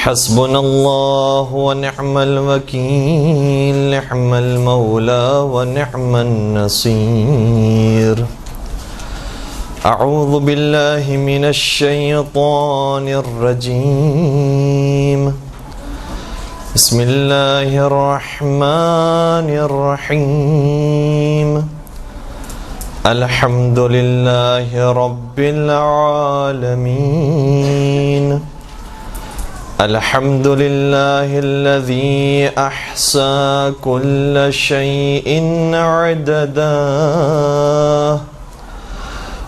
حسبنا الله ونعم الوكيل، نعم المولى ونعم النصير. أعوذ بالله من الشيطان الرجيم. بسم الله الرحمن الرحيم. الحمد لله رب العالمين. الحمد لله الذي أحصى كل شيء عددا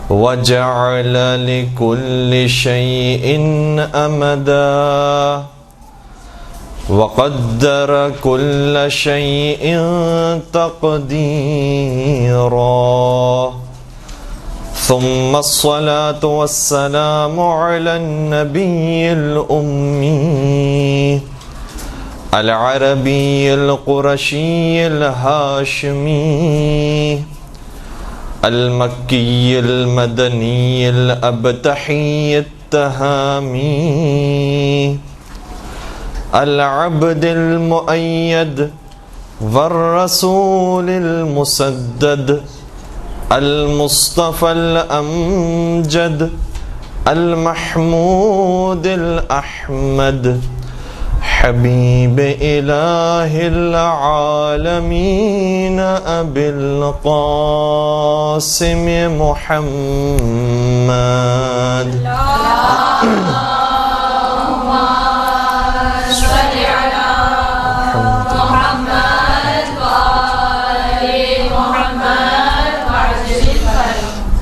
وجعل لكل شيء أمدا وقدر كل شيء تقديرا. ثم الصلاة والسلام على النبي الأمي العربي القرشي الهاشمي المكي المدني الأبتحي التهامي العبد المؤيد والرسول المسدد المصطفى الأمجد المحمود الأحمد حبيب إله العالمين أبي القاسم محمد.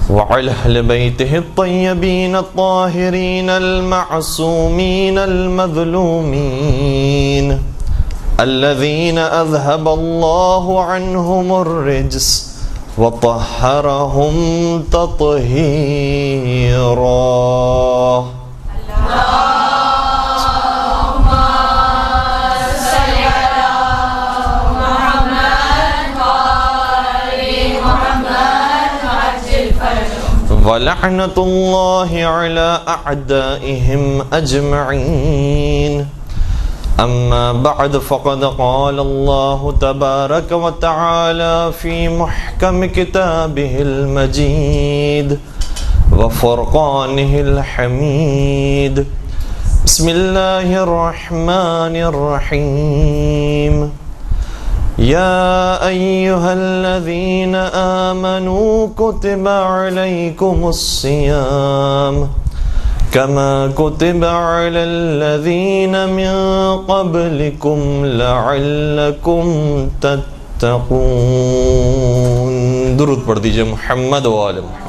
وعلى أهل بيته الطيبين الطاهرين المعصومين المظلومين الذين أذهب الله عنهم الرجس وطهرهم تطهيرا. ولعنة الله على أعدائهم أجمعين. أما بعد فقد قال الله تبارك وتعالى في محكم كتابه المجيد وفرقانه الحميد. بسم الله الرحمن الرحيم. يا أيها الذين آمنوا كتب عليكم الصيام كما كتب على الذين من قبلكم لعلكم تتقون. درود پڑھ دیجئے محمد و آل محمد.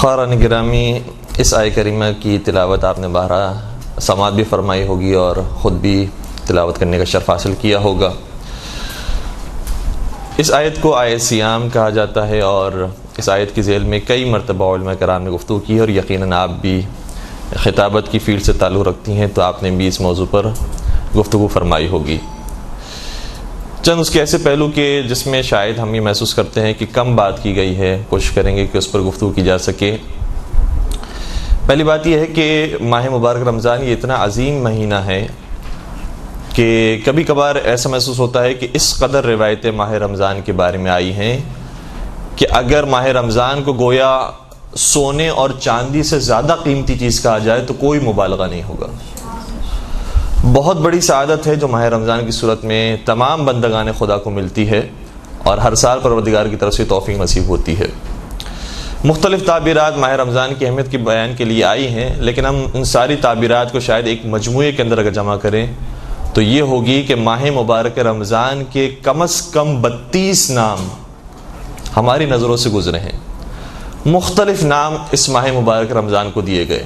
خارن گرامی، اس آیہ کریمہ کی تلاوت آپ نے بارہ سماعت بھی فرمائی ہوگی اور خود بھی تلاوت کرنے کا شرف حاصل کیا ہوگا. اس آیت کو آیت سیام کہا جاتا ہے اور اس آیت کی ذیل میں کئی مرتبہ علماء کرام نے گفتگو کی ہے اور یقیناً آپ بھی خطابت کی فیلڈ سے تعلق رکھتی ہیں تو آپ نے بھی اس موضوع پر گفتگو فرمائی ہوگی. چند اس کے ایسے پہلو کے جس میں شاید ہم یہ محسوس کرتے ہیں کہ کم بات کی گئی ہے، کوشش کریں گے کہ اس پر گفتگو کی جا سکے. پہلی بات یہ ہے کہ ماہ مبارک رمضان یہ اتنا عظیم مہینہ ہے کہ کبھی کبھار ایسا محسوس ہوتا ہے کہ اس قدر روایتیں ماہ رمضان کے بارے میں آئی ہیں کہ اگر ماہ رمضان کو گویا سونے اور چاندی سے زیادہ قیمتی چیز کہا جائے تو کوئی مبالغہ نہیں ہوگا. بہت بڑی سعادت ہے جو ماہ رمضان کی صورت میں تمام بندگان خدا کو ملتی ہے اور ہر سال پروردگار کی طرف سے توفیق نصیب ہوتی ہے. مختلف تعبیرات ماہ رمضان کی اہمیت کے بیان کے لیے آئی ہیں، لیکن ہم ان ساری تعبیرات کو شاید ایک مجموعے کے اندر اگر جمع کریں تو یہ ہوگی کہ ماہ مبارک رمضان کے کم از کم 32 نام ہماری نظروں سے گزرے ہیں. مختلف نام اس ماہ مبارک رمضان کو دیے گئے.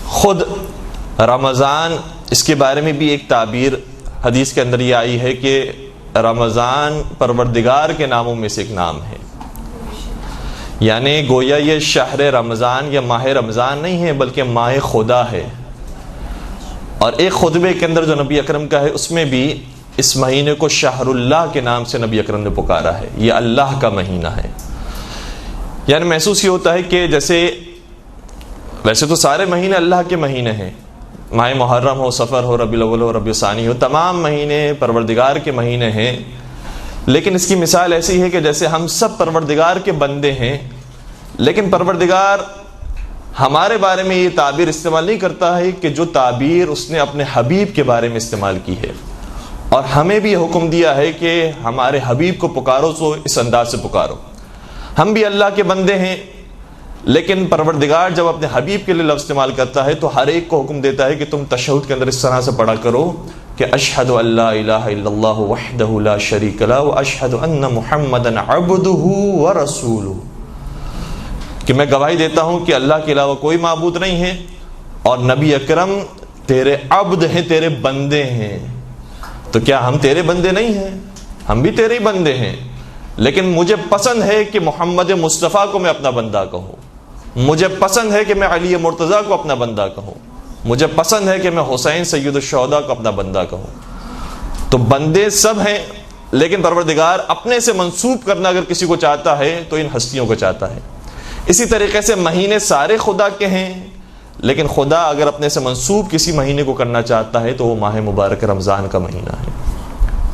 خود رمضان، اس کے بارے میں بھی ایک تعبیر حدیث کے اندر یہ آئی ہے کہ رمضان پروردگار کے ناموں میں سے ایک نام ہے. یعنی گویا یہ شہر رمضان یا ماہ رمضان نہیں ہے بلکہ ماہ خدا ہے. اور ایک خطبے کے اندر جو نبی اکرم کا ہے اس میں بھی اس مہینے کو شہر اللہ کے نام سے نبی اکرم نے پکارا ہے، یہ اللہ کا مہینہ ہے۔ یعنی محسوس یہ ہوتا ہے کہ جیسے ویسے تو سارے مہینے اللہ کے مہینے ہیں، ماہ محرم ہو، صفر ہو، ربیع الاول ہو، ربیع ثانی ہو، تمام مہینے پروردگار کے مہینے ہیں، لیکن اس کی مثال ایسی ہے کہ جیسے ہم سب پروردگار کے بندے ہیں، لیکن پروردگار ہمارے بارے میں یہ تعبیر استعمال نہیں کرتا ہے کہ جو تعبیر اس نے اپنے حبیب کے بارے میں استعمال کی ہے، اور ہمیں بھی یہ حکم دیا ہے کہ ہمارے حبیب کو پکارو تو اس انداز سے پکارو۔ ہم بھی اللہ کے بندے ہیں، لیکن پروردگار جب اپنے حبیب کے لیے لفظ استعمال کرتا ہے تو ہر ایک کو حکم دیتا ہے کہ تم تشہد کے اندر اس طرح سے پڑھا کرو کہ اشہد ان لا الہ الا اللہ وحدہ لا شریک لہ واشہد ان محمدا عبدہ ورسولہ، کہ میں گواہی دیتا ہوں کہ اللہ کے علاوہ کوئی معبود نہیں ہے اور نبی اکرم تیرے عبد ہیں، تیرے بندے ہیں۔ تو کیا ہم تیرے بندے نہیں ہیں؟ ہم بھی تیرے ہی بندے ہیں، لیکن مجھے پسند ہے کہ محمد مصطفیٰ کو میں اپنا بندہ کہوں، مجھے پسند ہے کہ میں علی مرتضیٰ کو اپنا بندہ کہوں، مجھے پسند ہے کہ میں حسین سید الشہداء کو اپنا بندہ کہوں۔ تو بندے سب ہیں، لیکن پروردگار اپنے سے منسوب کرنا اگر کسی کو چاہتا ہے تو ان ہستیوں کو چاہتا ہے۔ اسی طریقے سے مہینے سارے خدا کے ہیں، لیکن خدا اگر اپنے سے منسوب کسی مہینے کو کرنا چاہتا ہے تو وہ ماہ مبارک رمضان کا مہینہ ہے۔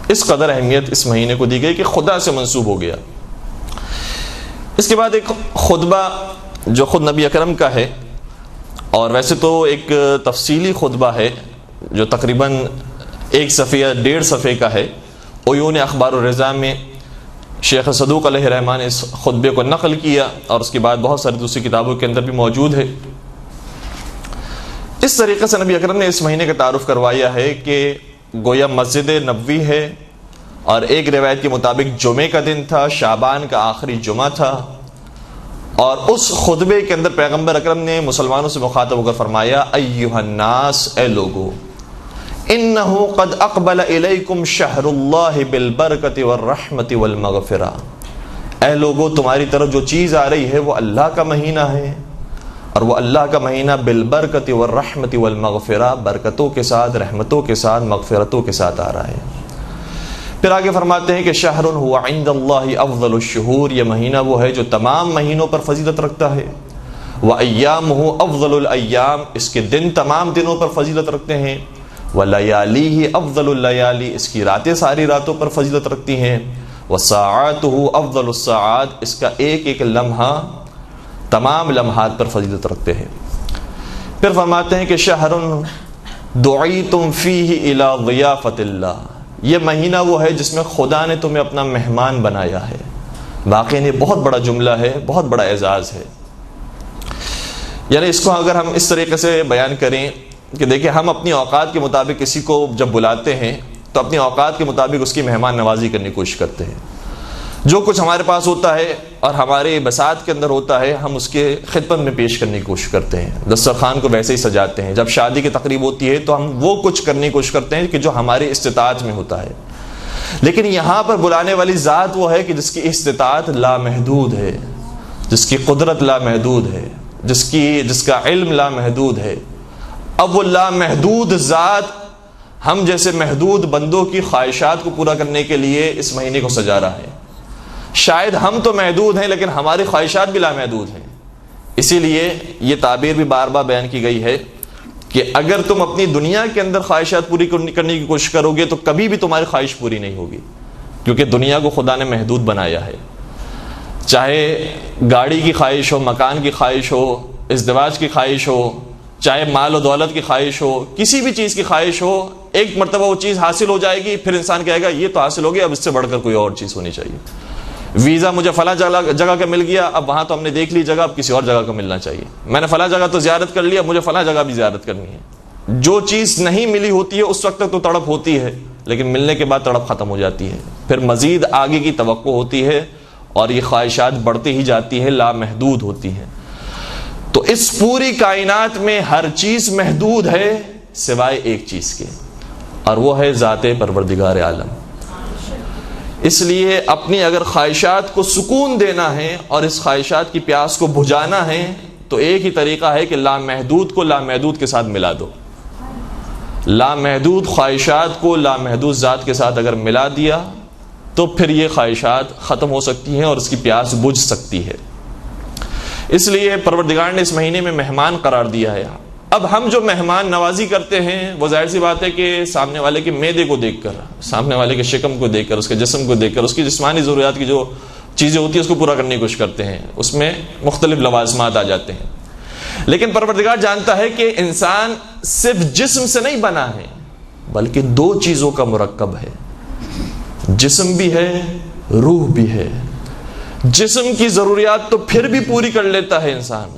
اس قدر اہمیت اس مہینے کو دی گئی کہ خدا سے منسوب ہو گیا۔ اس کے بعد ایک خطبہ جو خود نبی اکرم کا ہے، اور ویسے تو ایک تفصیلی خطبہ ہے جو تقریباً 1 صفحہ یا 1.5 صفحے کا ہے، عیون اخبار الرضا میں شیخ صدوق علیہ رحمٰن نے اس خطبے کو نقل کیا، اور اس کے بعد بہت ساری دوسری کتابوں کے اندر بھی موجود ہے۔ اس طریقے سے نبی اکرم نے اس مہینے کا تعارف کروایا ہے کہ گویا مسجد نبوی ہے، اور ایک روایت کے مطابق جمعے کا دن تھا، شعبان کا آخری جمعہ تھا، اور اس خطبے کے اندر پیغمبر اکرم نے مسلمانوں سے مخاطب ہو کر فرمایا ایھا الناس، اے لوگو، انہ قد اقبل الیکم شہر اللہ بالبرکۃ والرحمۃ والمغفرہ، اے لوگو تمہاری طرف جو چیز آ رہی ہے وہ اللہ کا مہینہ ہے، اور وہ اللہ کا مہینہ بالبرکۃ والرحمۃ والمغفرہ، برکتوں کے ساتھ، رحمتوں کے ساتھ، مغفرتوں کے ساتھ آ رہا ہے۔ پھر آگے فرماتے ہیں کہ شہر هو عند اللہ افضل الشہور، یہ مہینہ وہ ہے جو تمام مہینوں پر فضیلت رکھتا ہے، وایامہ افضل الایام، اس کے دن تمام دنوں پر فضیلت رکھتے ہیں، ولیالیہ افضل اللیالی، اس کی راتیں ساری راتوں پر فضیلت رکھتی ہیں، وساعاتہ افضل الساعات، اس کا ایک ایک لمحہ تمام لمحات پر فضیلت رکھتے ہیں۔ پھر فرماتے ہیں کہ شہر دعیتم فیہ الی ضیافۃ اللہ، یہ مہینہ وہ ہے جس میں خدا نے تمہیں اپنا مہمان بنایا ہے۔ واقعی یہ بہت بڑا جملہ ہے، بہت بڑا اعزاز ہے۔ یعنی اس کو اگر ہم اس طریقے سے بیان کریں کہ دیکھیں، ہم اپنی اوقات کے مطابق کسی کو جب بلاتے ہیں تو اپنی اوقات کے مطابق اس کی مہمان نوازی کرنے کی کوشش کرتے ہیں۔ جو کچھ ہمارے پاس ہوتا ہے اور ہمارے بساط کے اندر ہوتا ہے ہم اس کے خدمت میں پیش کرنے کی کوشش کرتے ہیں، دسترخوان کو ویسے ہی سجاتے ہیں۔ جب شادی کی تقریب ہوتی ہے تو ہم وہ کچھ کرنے کی کوشش کرتے ہیں کہ جو ہماری استطاعت میں ہوتا ہے، لیکن یہاں پر بلانے والی ذات وہ ہے کہ جس کی استطاعت لامحدود ہے، جس کی قدرت لامحدود ہے، جس کا علم لامحدود ہے۔ اب وہ لامحدود ذات ہم جیسے محدود بندوں کی خواہشات کو پورا کرنے کے لیے اس مہینے کو سجا رہا ہے۔ شاید ہم تو محدود ہیں لیکن ہماری خواہشات بھی لامحدود ہیں، اسی لیے یہ تعبیر بھی بار بار بیان کی گئی ہے کہ اگر تم اپنی دنیا کے اندر خواہشات پوری کرنے کی کوشش کرو گے تو کبھی بھی تمہاری خواہش پوری نہیں ہوگی، کیونکہ دنیا کو خدا نے محدود بنایا ہے۔ چاہے گاڑی کی خواہش ہو، مکان کی خواہش ہو، ازدواج کی خواہش ہو، چاہے مال و دولت کی خواہش ہو، کسی بھی چیز کی خواہش ہو، ایک مرتبہ وہ چیز حاصل ہو جائے گی، پھر انسان کہے گا یہ تو حاصل ہو گیا، اب اس سے بڑھ کر کوئی اور چیز ہونی چاہیے۔ ویزا مجھے فلاں جگہ کا مل گیا، اب وہاں تو ہم نے دیکھ لی جگہ، اب کسی اور جگہ کا ملنا چاہیے۔ میں نے فلاں جگہ تو زیارت کر لیا، مجھے فلاں جگہ بھی زیارت کرنی ہے۔ جو چیز نہیں ملی ہوتی ہے اس وقت تک تو تڑپ ہوتی ہے، لیکن ملنے کے بعد تڑپ ختم ہو جاتی ہے، پھر مزید آگے کی توقع ہوتی ہے، اور یہ خواہشات بڑھتی ہی جاتی ہیں، لامحدود ہوتی ہیں۔ تو اس پوری کائنات میں ہر چیز محدود ہے سوائے ایک چیز کے، اور وہ ہے ذات پروردگار عالم۔ اس لیے اپنی اگر خواہشات کو سکون دینا ہے اور اس خواہشات کی پیاس کو بجھانا ہے تو ایک ہی طریقہ ہے کہ لامحدود کو لامحدود کے ساتھ ملا دو۔ لامحدود خواہشات کو لامحدود ذات کے ساتھ اگر ملا دیا تو پھر یہ خواہشات ختم ہو سکتی ہیں اور اس کی پیاس بجھ سکتی ہے. اس لیے پروردگار نے اس مہینے میں مہمان قرار دیا ہے. اب ہم جو مہمان نوازی کرتے ہیں وہ ظاہر سی بات ہے کہ سامنے والے کے معدے کو دیکھ کر، سامنے والے کے شکم کو دیکھ کر، اس کے جسم کو دیکھ کر، اس کی جسمانی ضروریات کی جو چیزیں ہوتی ہیں اس کو پورا کرنے کی کوشش کرتے ہیں. اس میں مختلف لوازمات آ جاتے ہیں. لیکن پروردگار جانتا ہے کہ انسان صرف جسم سے نہیں بنا ہے بلکہ دو چیزوں کا مرکب ہے. جسم بھی ہے، روح بھی ہے. جسم کی ضروریات تو پھر بھی پوری کر لیتا ہے انسان،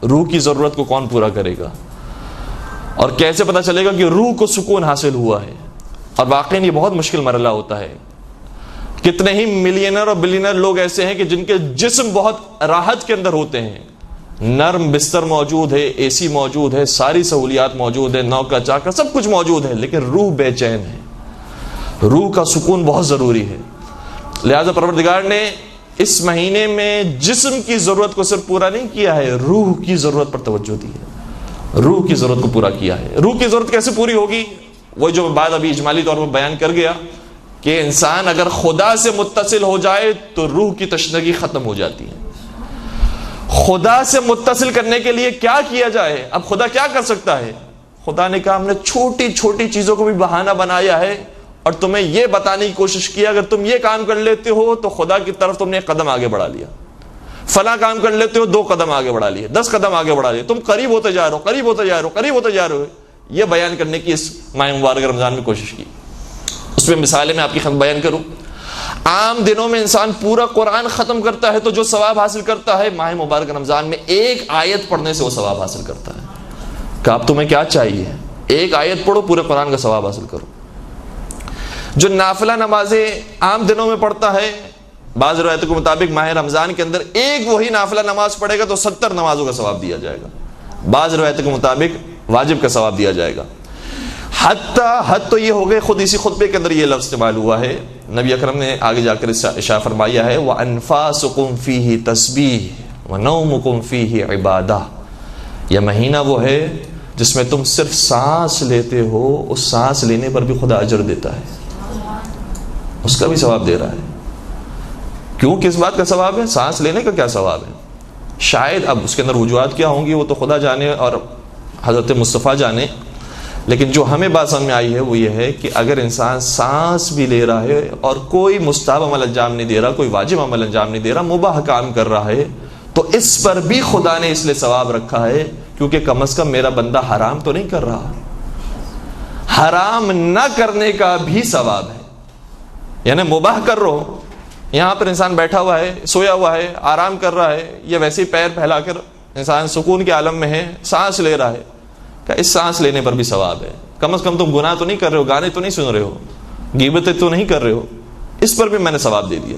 روح کی ضرورت کو کون پورا کرے گا؟ اور کیسے پتہ چلے گا کہ روح کو سکون حاصل ہوا ہے؟ اور واقعی یہ بہت مشکل مرحلہ ہوتا ہے. کتنے ہی ملینر اور بلینر لوگ ایسے ہیں کہ جن کے جسم بہت راحت کے اندر ہوتے ہیں، نرم بستر موجود ہے، اے سی موجود ہے، ساری سہولیات موجود ہے، نوکر چاکر سب کچھ موجود ہے، لیکن روح بے چین ہے. روح کا سکون بہت ضروری ہے. لہذا پروردگار نے اس مہینے میں جسم کی ضرورت کو صرف پورا نہیں کیا ہے، روح کی ضرورت پر توجہ دی ہے. روح کی ضرورت کو پورا کیا ہے. روح کی ضرورت کیسے پوری ہوگی؟ وہ جو بات ابھی اجمالی طور پر بیان کر گیا کہ انسان اگر خدا سے متصل ہو جائے تو روح کی تشنگی ختم ہو جاتی ہے. خدا سے متصل کرنے کے لیے کیا کیا جائے؟ اب خدا کیا کر سکتا ہے؟ خدا نے کہا ہم نے چھوٹی چھوٹی چیزوں کو بھی بہانہ بنایا ہے اور تمہیں یہ بتانے کی کوشش کیا اگر تم یہ کام کر لیتے ہو تو خدا کی طرف تم نے ایک قدم آگے بڑھا لیا. فلاں کام کر لیتے ہو 2 قدم آگے بڑھا لیے، 10 قدم آگے بڑھا لیے، تم قریب ہوتے جا رہے ہو، قریب ہوتے جا رہے ہو، قریب ہوتے جا رہے ہو. یہ بیان کرنے کی اس ماہ مبارک رمضان میں کوشش کی. اس میں مثالیں میں آپ کی خدمت بیان کروں. عام دنوں میں انسان پورا قرآن ختم کرتا ہے تو جو ثواب حاصل کرتا ہے، ماہ مبارک رمضان میں ایک آیت پڑھنے سے وہ ثواب حاصل کرتا ہے. کہ اب تمہیں کیا چاہیے؟ ایک آیت پڑھو، پورے قرآن کا ثواب حاصل کرو. جو نافلہ نمازیں عام دنوں میں پڑھتا ہے، بعض روایتوں کے مطابق ماہ رمضان کے اندر ایک وہی نافلہ نماز پڑھے گا تو 70 نمازوں کا ثواب دیا جائے گا. بعض روایتوں کے مطابق واجب کا ثواب دیا جائے گا. حد تو یہ ہو گئے، خود اسی خطبے کے اندر یہ لفظ استعمال ہوا ہے. نبی اکرم نے آگے جا کر ارشاد فرمایا ہے وَأَنفَاسُكُمْ فِيهِ تَسْبِيحٌ وَنَوْمُكُمْ فِيهِ عِبَادَةٌ. یہ مہینہ وہ ہے جس میں تم صرف سانس لیتے ہو، اس سانس لینے پر بھی خدا اجر دیتا ہے، اس کا بھی ثواب دے رہا ہے. کیوں؟ کس بات کا ثواب ہے؟ سانس لینے کا کیا ثواب ہے؟ شاید اب اس کے اندر وجوہات کیا ہوں گی وہ تو خدا جانے اور حضرت مصطفیٰ جانے، لیکن جو ہمیں بات سمجھ میں آئی ہے وہ یہ ہے کہ اگر انسان سانس بھی لے رہا ہے اور کوئی مستحب عمل انجام نہیں دے رہا، کوئی واجب عمل انجام نہیں دے رہا، مباح کام کر رہا ہے، تو اس پر بھی خدا نے اس لیے ثواب رکھا ہے کیونکہ کم از کم میرا بندہ حرام تو نہیں کر رہا. حرام نہ کرنے کا بھی ثواب ہے. یعنی مباح کر رہو، یہاں پر انسان بیٹھا ہوا ہے، سویا ہوا ہے، آرام کر رہا ہے، یا ویسے ہی پیر پھیلا کر انسان سکون کے عالم میں ہے، سانس لے رہا ہے، کہ اس سانس لینے پر بھی ثواب ہے. کم از کم تم گناہ تو نہیں کر رہے ہو، گانے تو نہیں سن رہے ہو، غیبتیں تو نہیں کر رہے ہو، اس پر بھی میں نے ثواب دے دیا.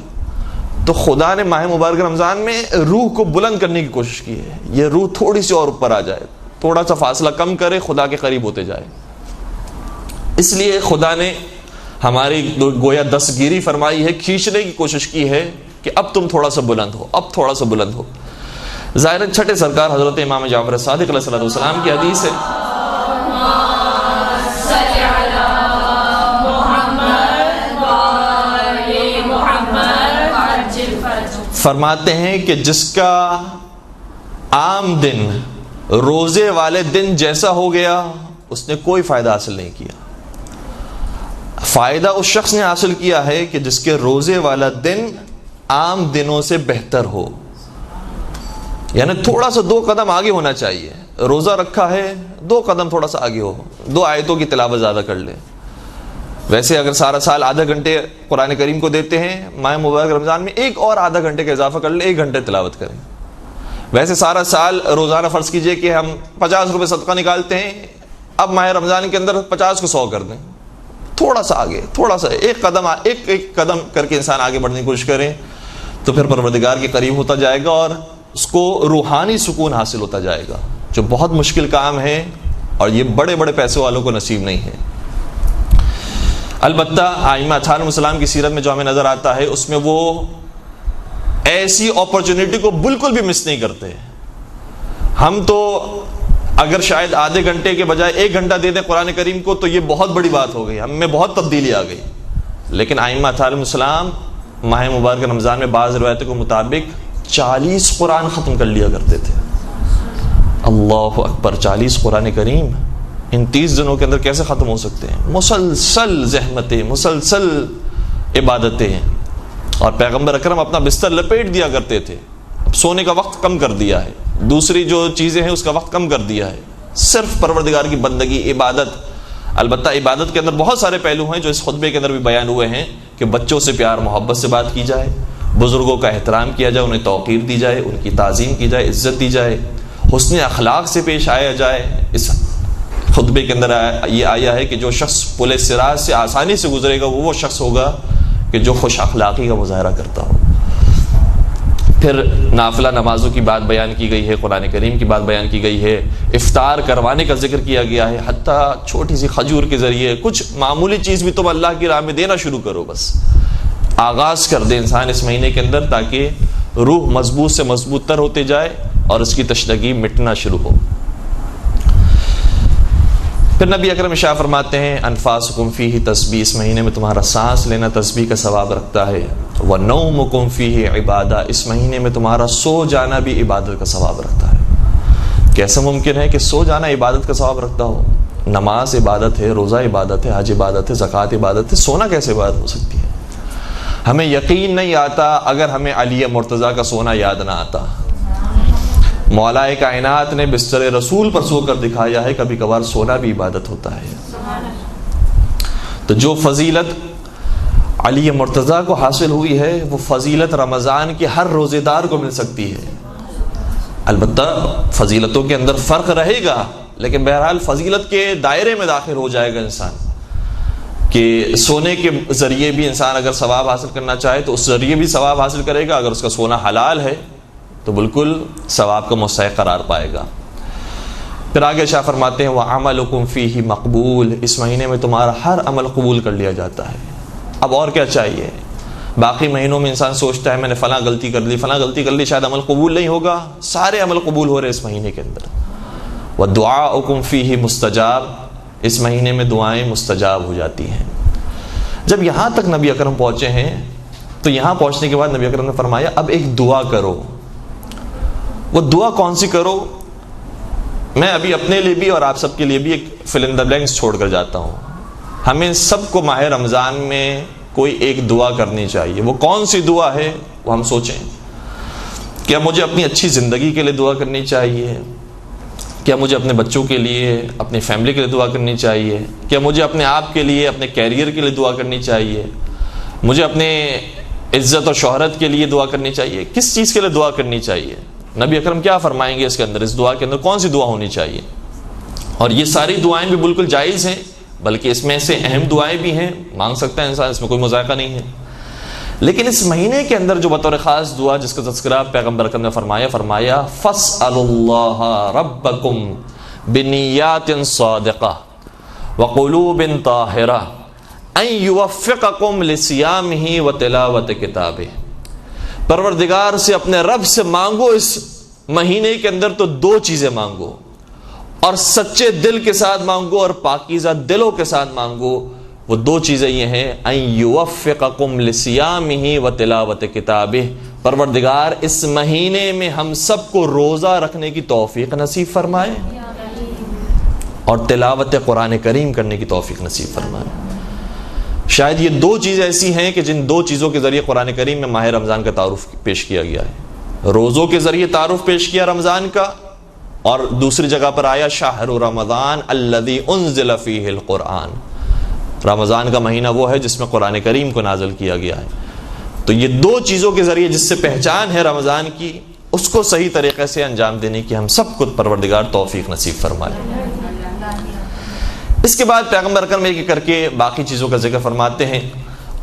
تو خدا نے ماہ مبارک رمضان میں روح کو بلند کرنے کی کوشش کی ہے. یہ روح تھوڑی سی اور اوپر آ جائے، تھوڑا سا فاصلہ کم کرے، خدا کے قریب ہوتے جائے. اس لیے خدا نے ہماری گویا دستگیری فرمائی ہے، کھینچنے کی کوشش کی ہے کہ اب تم تھوڑا سا بلند ہو، اب تھوڑا سا بلند ہو. ظاہر چھٹے سرکار حضرت امام جعفر صادق علیہ السلام کی حدیث ہے، فرماتے ہیں کہ جس کا عام دن روزے والے دن جیسا ہو گیا اس نے کوئی فائدہ حاصل نہیں کیا. فائدہ اس شخص نے حاصل کیا ہے کہ جس کے روزے والا دن عام دنوں سے بہتر ہو. یعنی تھوڑا سا 2 قدم آگے ہونا چاہیے. روزہ رکھا ہے 2 قدم تھوڑا سا آگے ہو، 2 آیتوں کی تلاوت زیادہ کر لے. ویسے اگر سارا سال آدھا گھنٹے قرآن کریم کو دیتے ہیں، ماہ مبارک رمضان میں ایک اور آدھا گھنٹے کا اضافہ کر لیں، 1 گھنٹے تلاوت کریں. ویسے سارا سال روزانہ فرض کیجئے کہ ہم 50 روپے صدقہ نکالتے ہیں، اب ماہ رمضان کے اندر 50 کو 100 کر دیں. تھوڑا سا آگے، تھوڑا سا ایک قدم کر کے انسان آگے بڑھنے کی کوشش کریں تو پھر پروردگار کے قریب ہوتا جائے گا اور اس کو روحانی سکون حاصل ہوتا جائے گا، جو بہت مشکل کام ہے اور یہ بڑے بڑے پیسے والوں کو نصیب نہیں ہے. البتہ ائمہ اطہار علیہم السلام کی سیرت میں جو ہمیں نظر آتا ہے اس میں وہ ایسی اپرچونٹی کو بالکل بھی مس نہیں کرتے. ہم تو اگر شاید آدھے گھنٹے کے بجائے 1 گھنٹہ دے دیں قرآن کریم کو تو یہ بہت بڑی بات ہو گئی، ہم میں بہت تبدیلی آ گئی. لیکن ائمہ علیہم السلام ماہ مبارک رمضان میں بعض روایتوں کے مطابق 40 قرآن ختم کر لیا کرتے تھے. اللہ اکبر، 40 قرآن کریم ان 30 دنوں کے اندر کیسے ختم ہو سکتے ہیں؟ مسلسل زحمتیں، مسلسل عبادتیں. اور پیغمبر اکرم اپنا بستر لپیٹ دیا کرتے تھے. اب سونے کا وقت کم کر دیا ہے، دوسری جو چیزیں ہیں اس کا وقت کم کر دیا ہے، صرف پروردگار کی بندگی، عبادت. البتہ عبادت کے اندر بہت سارے پہلو ہیں جو اس خطبے کے اندر بھی بیان ہوئے ہیں کہ بچوں سے پیار محبت سے بات کی جائے، بزرگوں کا احترام کیا جائے، انہیں توقیر دی جائے، ان کی تعظیم کی جائے، عزت دی جائے، حسن اخلاق سے پیش آیا جائے. اس خطبے کے اندر یہ آیا ہے کہ جو شخص پل صراط سے آسانی سے گزرے گا وہ شخص ہوگا کہ جو خوش اخلاقی کا مظاہرہ کرتا ہو. پھر نافلہ نمازوں کی بات بیان کی گئی ہے، قرآن کریم کی بات بیان کی گئی ہے، افطار کروانے کا ذکر کیا گیا ہے. حتیٰ چھوٹی سی کھجور کے ذریعے کچھ معمولی چیز بھی تم اللہ کی راہ میں دینا شروع کرو. بس آغاز کر دے انسان اس مہینے کے اندر تاکہ روح مضبوط سے مضبوط تر ہوتے جائے اور اس کی تشنگی مٹنا شروع ہو. پھر نبی اکرم ارشاد فرماتے ہیں انفاسکم فیہ تسبیح، اس مہینے میں تمہارا سانس لینا تسبیح کا ثواب رکھتا ہے. ونومکم فیہ عبادہ، اس مہینے میں تمہارا سو جانا بھی عبادت کا ثواب رکھتا ہے. کیسے ممکن ہے کہ سو جانا عبادت کا ثواب رکھتا ہو؟ نماز عبادت ہے، روزہ عبادت ہے، حج عبادت ہے، زکوٰۃ عبادت ہے، سونا کیسے عبادت ہو سکتی ہے؟ ہمیں یقین نہیں آتا اگر ہمیں علی مرتضیٰ کا سونا یاد نہ آتا. مولا کائنات نے بستر رسول پر سو کر دکھایا ہے کبھی کبھار سونا بھی عبادت ہوتا ہے. تو جو فضیلت علی مرتضیٰ کو حاصل ہوئی ہے وہ فضیلت رمضان کے ہر روزے دار کو مل سکتی ہے. البتہ فضیلتوں کے اندر فرق رہے گا، لیکن بہرحال فضیلت کے دائرے میں داخل ہو جائے گا انسان کہ سونے کے ذریعے بھی انسان اگر ثواب حاصل کرنا چاہے تو اس ذریعے بھی ثواب حاصل کرے گا. اگر اس کا سونا حلال ہے تو بالکل ثواب کا مستحق قرار پائے گا. پھر آگے شاہ فرماتے ہیں وَعَمَلُكُمْ فِيهِ مقبول، اس مہینے میں تمہارا ہر عمل قبول کر لیا جاتا ہے. اب اور کیا چاہیے؟ باقی مہینوں میں انسان سوچتا ہے میں نے فلاں غلطی کر لی، فلاں غلطی کر لی، شاید عمل قبول نہیں ہوگا. سارے عمل قبول ہو رہے اس مہینے کے اندر. وَدُعَاؤُكُمْ فِيهِ مستجاب، اس مہینے میں دعائیں مستجاب ہو جاتی ہیں. جب یہاں تک نبی اکرم پہنچے ہیں تو یہاں پہنچنے کے بعد نبی اکرم نے فرمایا اب ایک دعا کرو. وہ دعا کون سی کرو؟ میں ابھی اپنے لیے بھی اور آپ سب کے لیے بھی ایک فل ان دا بلینکس چھوڑ کر جاتا ہوں. ہمیں سب کو ماہ رمضان میں کوئی ایک دعا کرنی چاہیے. وہ کون سی دعا ہے وہ ہم سوچیں. کیا مجھے اپنی اچھی زندگی کے لیے دعا کرنی چاہیے؟ کیا مجھے اپنے بچوں کے لیے، اپنی فیملی کے لیے دعا کرنی چاہیے؟ کیا مجھے اپنے آپ کے لیے، اپنے کیریئر کے لیے دعا کرنی چاہیے؟ مجھے اپنے عزت اور شہرت کے لیے دعا کرنی چاہیے؟ کس چیز کے لیے دعا کرنی چاہیے؟ نبی اکرم کیا فرمائیں گے اس کے اندر، اس دعا کے اندر کون سی دعا ہونی چاہیے؟ اور یہ ساری دعائیں بھی بالکل جائز ہیں، بلکہ اس میں سے اہم دعائیں بھی ہیں، مانگ سکتا ہے انسان، اس میں کوئی مذائقہ نہیں ہے. لیکن اس مہینے کے اندر جو بطور خاص دعا جس کا تذکرہ پیغمبر اکرم نے فرمایا فَاسْأَلُوا اللَّهَ رَبَّكُمْ بِنِيَّاتٍ صَادِقَةٍ وَقُلُوبٍ طَاهِرَةٍ أَن يُوَفِّقَكُمْ لِصِيَامِهِ وَتِلَاوَةِ كِتَابِهِ. پروردگار سے، اپنے رب سے مانگو اس مہینے کے اندر تو دو چیزیں مانگو، اور سچے دل کے ساتھ مانگو اور پاکیزہ دلوں کے ساتھ مانگو. وہ دو چیزیں یہ ہیں ان یوفقکم لصیامہ وتلاوت کتابہ، پروردگار اس مہینے میں ہم سب کو روزہ رکھنے کی توفیق نصیب فرمائے اور تلاوت قرآن کریم کرنے کی توفیق نصیب فرمائے. شاید یہ دو چیزیں ایسی ہیں کہ جن دو چیزوں کے ذریعے قرآن کریم میں ماہ رمضان کا تعارف پیش کیا گیا ہے. روزوں کے ذریعے تعارف پیش کیا رمضان کا، اور دوسری جگہ پر آیا شہر رمضان الذی انزل فیہ القرآن، رمضان کا مہینہ وہ ہے جس میں قرآن کریم کو نازل کیا گیا ہے. تو یہ دو چیزوں کے ذریعے جس سے پہچان ہے رمضان کی، اس کو صحیح طریقے سے انجام دینے کی ہم سب کو پروردگار توفیق نصیب فرمائے. اس کے بعد پیغمبر اکرم ایک کر کے باقی چیزوں کا ذکر فرماتے ہیں،